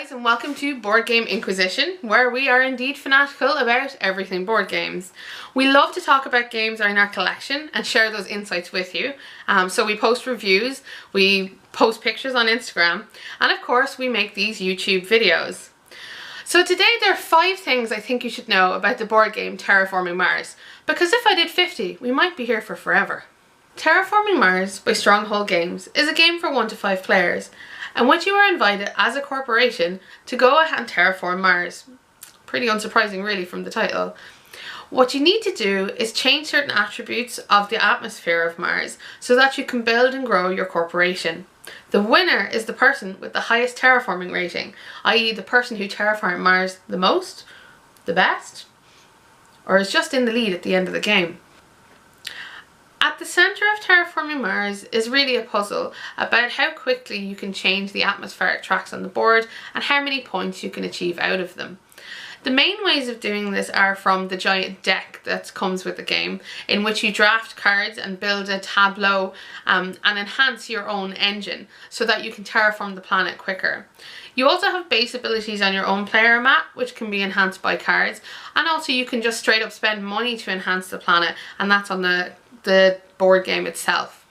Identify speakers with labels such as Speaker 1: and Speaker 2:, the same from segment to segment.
Speaker 1: guys, and welcome to Board Game Inquisition, where we are indeed fanatical about everything board games. We love to talk about games in our collection and share those insights with you. So we post reviews, we post pictures on Instagram, and of course we make these YouTube videos. So today there are 5 things I think you should know about the board game Terraforming Mars, because if I did 50, we might be here for forever. Terraforming Mars by Stronghold Games is a game for 1 to 5 players, in which you are invited as a corporation to go and terraform Mars. Pretty unsurprising really from the title. What you need to do is change certain attributes of the atmosphere of Mars so that you can build and grow your corporation. The winner is the person with the highest terraforming rating, i.e. the person who terraformed Mars the most, the best, or is just in the lead at the end of the game. At the centre of Terraforming Mars is really a puzzle about how quickly you can change the atmospheric tracks on the board and how many points you can achieve out of them. The main ways of doing this are from the giant deck that comes with the game, in which you draft cards and build a tableau and enhance your own engine so that you can terraform the planet quicker. You also have base abilities on your own player mat, which can be enhanced by cards, and also you can just straight up spend money to enhance the planet, and that's on the board game itself.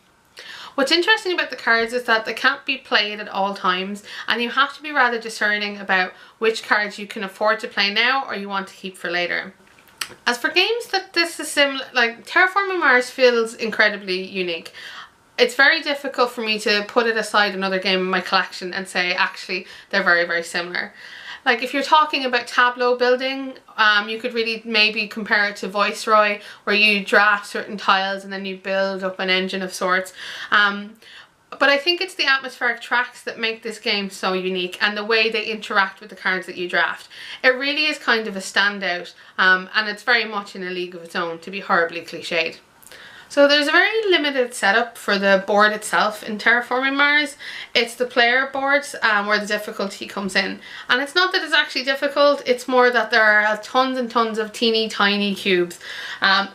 Speaker 1: What's interesting about the cards is that they can't be played at all times, and you have to be rather discerning about which cards you can afford to play now or you want to keep for later. As for games that this is similar, like Terraforming Mars feels incredibly unique. It's very difficult for me to put it aside another game in my collection and say actually they're very similar. Like if you're talking about tableau building, you could really maybe compare it to Viceroy, where you draft certain tiles and then you build up an engine of sorts. But I think it's the atmospheric tracks that make this game so unique, and the way they interact with the cards that you draft. It really is kind of a standout, and it's very much in a league of its own, to be horribly cliched. So there's a very limited setup for the board itself in Terraforming Mars. It's the player boards where the difficulty comes in. And it's not that it's actually difficult, it's more that there are tons and tons of teeny tiny cubes,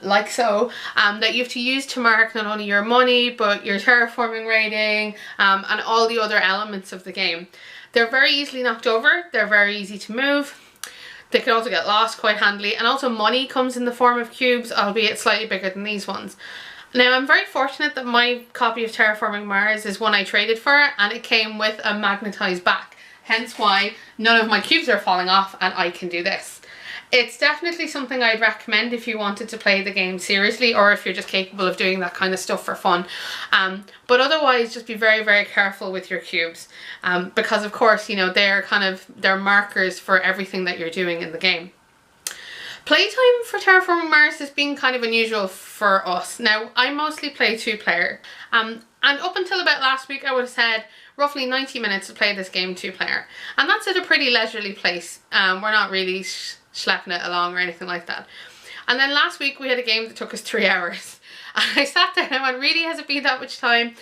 Speaker 1: like so, that you have to use to mark not only your money, but your terraforming rating, and all the other elements of the game. They're very easily knocked over, they're very easy to move. They can also get lost quite handily, and also money comes in the form of cubes, albeit slightly bigger than these ones. Now I'm very fortunate that my copy of Terraforming Mars is one I traded for, and it came with a magnetised back, hence why none of my cubes are falling off and I can do this. It's definitely something I'd recommend if you wanted to play the game seriously, or if you're just capable of doing that kind of stuff for fun. But otherwise just be very careful with your cubes, because of course, you know, they're markers for everything that you're doing in the game. Playtime for Terraforming Mars has been kind of unusual for us. Now I mostly play 2-player, and up until about last week I would have said roughly 90 minutes to play this game 2-player, and that's at a pretty leisurely pace. We're not really schlepping it along or anything like that. And then last week we had a game that took us 3 hours, and I sat there and I went, really, has it been that much time?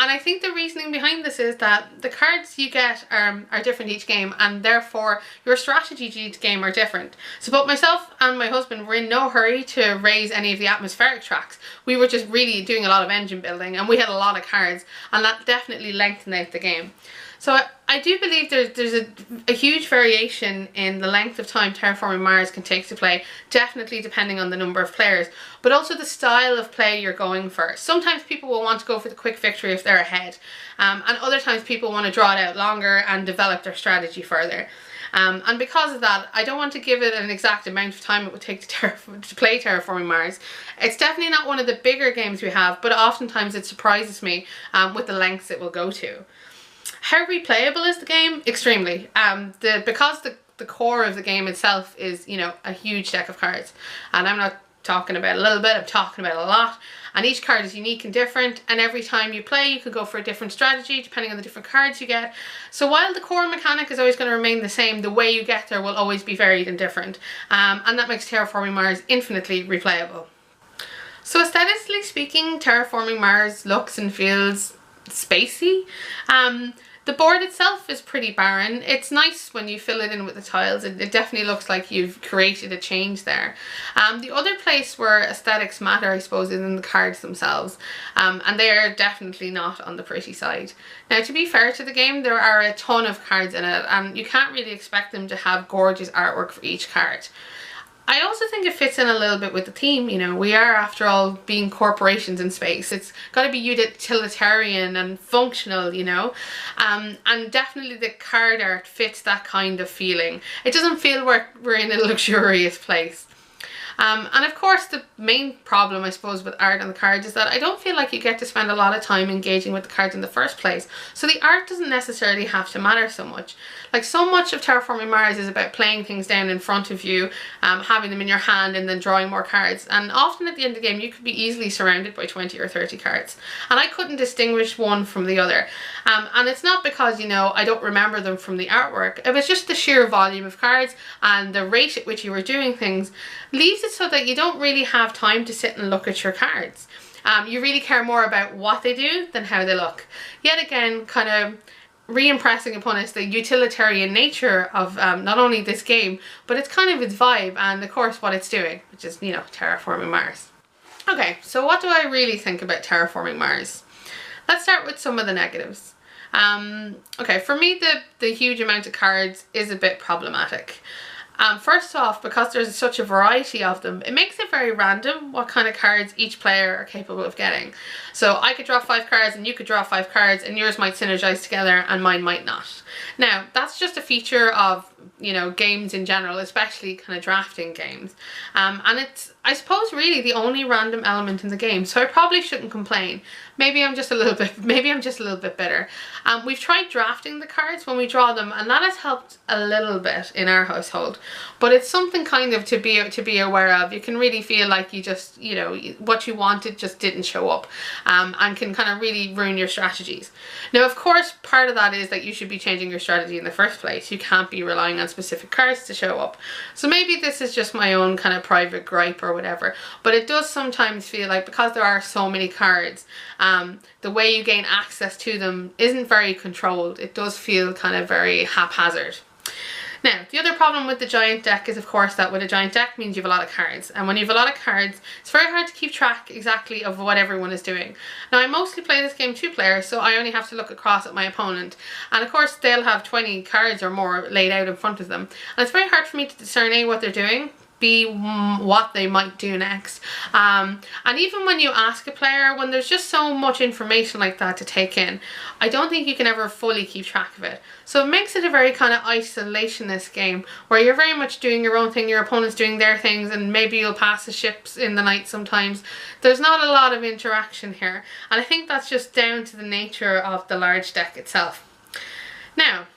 Speaker 1: And I think the reasoning behind this is that the cards you get are different each game, and therefore your strategies each game are different. So both myself and my husband were in no hurry to raise any of the atmospheric tracks. We were just really doing a lot of engine building, and we had a lot of cards, and that definitely lengthened out the game. So I do believe there's a huge variation in the length of time Terraforming Mars can take to play, definitely depending on the number of players, but also the style of play you're going for. Sometimes people will want to go for the quick victory if they're ahead, and other times people want to draw it out longer and develop their strategy further. And because of that, I don't want to give it an exact amount of time it would take to play Terraforming Mars. It's definitely not one of the bigger games we have, but oftentimes it surprises me with the lengths it will go to. How replayable is the game? Extremely. Because the core of the game itself is, you know, a huge deck of cards, and I'm not talking about a little bit, I'm talking about a lot, and each card is unique and different, and every time you play you could go for a different strategy depending on the different cards you get. So while the core mechanic is always going to remain the same, the way you get there will always be varied and different, and that makes Terraforming Mars infinitely replayable. So aesthetically speaking, Terraforming Mars looks and feels spacey. The board itself is pretty barren. It's nice when you fill it in with the tiles. It definitely looks like you've created a change there. The other place where aesthetics matter, I suppose, is in the cards themselves. And they are definitely not on the pretty side. Now, to be fair to the game, there are a ton of cards in it, and you can't really expect them to have gorgeous artwork for each card. I also think it fits in a little bit with the theme. You know, we are, after all, being corporations in space. It's got to be utilitarian and functional, you know. And definitely the card art fits that kind of feeling. It doesn't feel we're in a luxurious place. And of course, the main problem, I suppose, with art on the cards is that I don't feel like you get to spend a lot of time engaging with the cards in the first place. So the art doesn't necessarily have to matter so much. Like, so much of Terraforming Mars is about playing things down in front of you, having them in your hand and then drawing more cards. And often at the end of the game, you could be easily surrounded by 20 or 30 cards. And I couldn't distinguish one from the other. And it's not because, you know, I don't remember them from the artwork. It was just the sheer volume of cards and the rate at which you were doing things leaves it so that you don't really have time to sit and look at your cards. You really care more about what they do than how they look. Yet again, kind of re-impressing upon us the utilitarian nature of not only this game, but it's kind of its vibe and of course what it's doing, which is, you know, terraforming Mars. Okay, so what do I really think about Terraforming Mars? Let's start with some of the negatives. Okay, for me the huge amount of cards is a bit problematic. First off, because there's such a variety of them, it makes it very random what kind of cards each player are capable of getting. So I could draw 5 cards and you could draw 5 cards and yours might synergize together and mine might not. Now, that's just a feature of, you know, games in general, especially kind of drafting games. And it's, I suppose, really the only random element in the game, so I probably shouldn't complain. Maybe I'm just a little bit bitter. We've tried drafting the cards when we draw them, and that has helped a little bit in our household. But it's something kind of to be aware of. You can really feel like you just, you know, what you wanted just didn't show up, and can kind of really ruin your strategies. Now, of course, part of that is that you should be changing your strategy in the first place. You can't be relying on specific cards to show up. So maybe this is just my own kind of private gripe or whatever, but it does sometimes feel like, because there are so many cards, the way you gain access to them isn't very controlled. It does feel kind of very haphazard. Now, the other problem with the giant deck is, of course, that with a giant deck means you have a lot of cards. And when you have a lot of cards, it's very hard to keep track exactly of what everyone is doing. Now, I mostly play this game 2-player, so I only have to look across at my opponent. And of course, they'll have 20 cards or more laid out in front of them. And it's very hard for me to discern A, what they're doing, B, what they might do next. And even when you ask a player, when there's just so much information like that to take in, I don't think you can ever fully keep track of it. So it makes it a very kind of isolationist game where you're very much doing your own thing, your opponent's doing their things, and maybe you'll pass the ships in the night sometimes. There's not a lot of interaction here, and I think that's just down to the nature of the large deck itself. Now,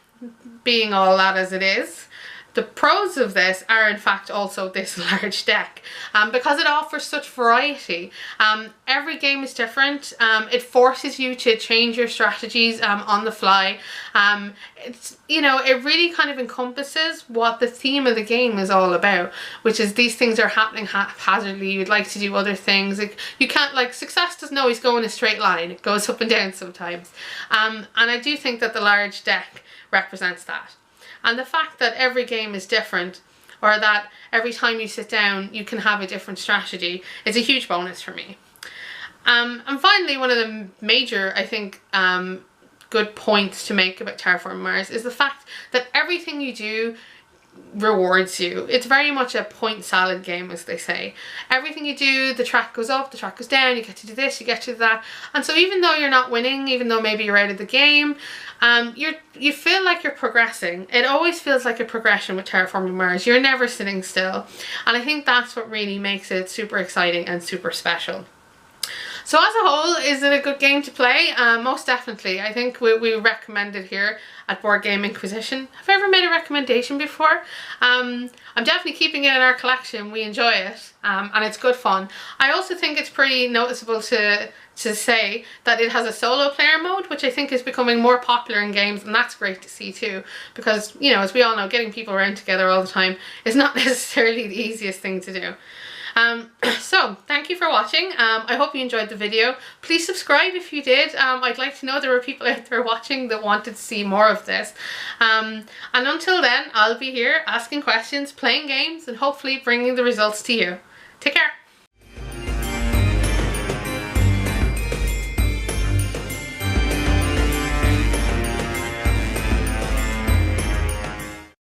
Speaker 1: being all that as it is, the pros of this are in fact also this large deck, because it offers such variety. Every game is different. It forces you to change your strategies on the fly. It's, you know, it really kind of encompasses what the theme of the game is all about, which is these things are happening haphazardly. You'd like to do other things. You can't, like, success doesn't always go in a straight line. It goes up and down sometimes. And I do think that the large deck represents that. And the fact that every game is different, or that every time you sit down you can have a different strategy, is a huge bonus for me. And finally, one of the major, I think, good points to make about Terraforming Mars is the fact that everything you do rewards you. It's very much a point salad game, as they say. Everything you do, the track goes up, the track goes down, you get to do this, you get to that. And so even though you're not winning, even though maybe you're out of the game, you feel like you're progressing. It always feels like a progression with Terraforming Mars. You're never sitting still. And I think that's what really makes it super exciting and super special. So as a whole, is it a good game to play? Most definitely. I think we recommend it here at Board Game Inquisition. Have I ever made a recommendation before? I'm definitely keeping it in our collection. We enjoy it, and it's good fun. I also think it's pretty noticeable to say that it has a solo player mode, which I think is becoming more popular in games, and that's great to see too, because, you know, as we all know, getting people around together all the time is not necessarily the easiest thing to do. So thank you for watching. I hope you enjoyed the video. Please subscribe if you did. I'd like to know there were people out there watching that wanted to see more of this. And until then, I'll be here asking questions, playing games, and hopefully bringing the results to you. Take care.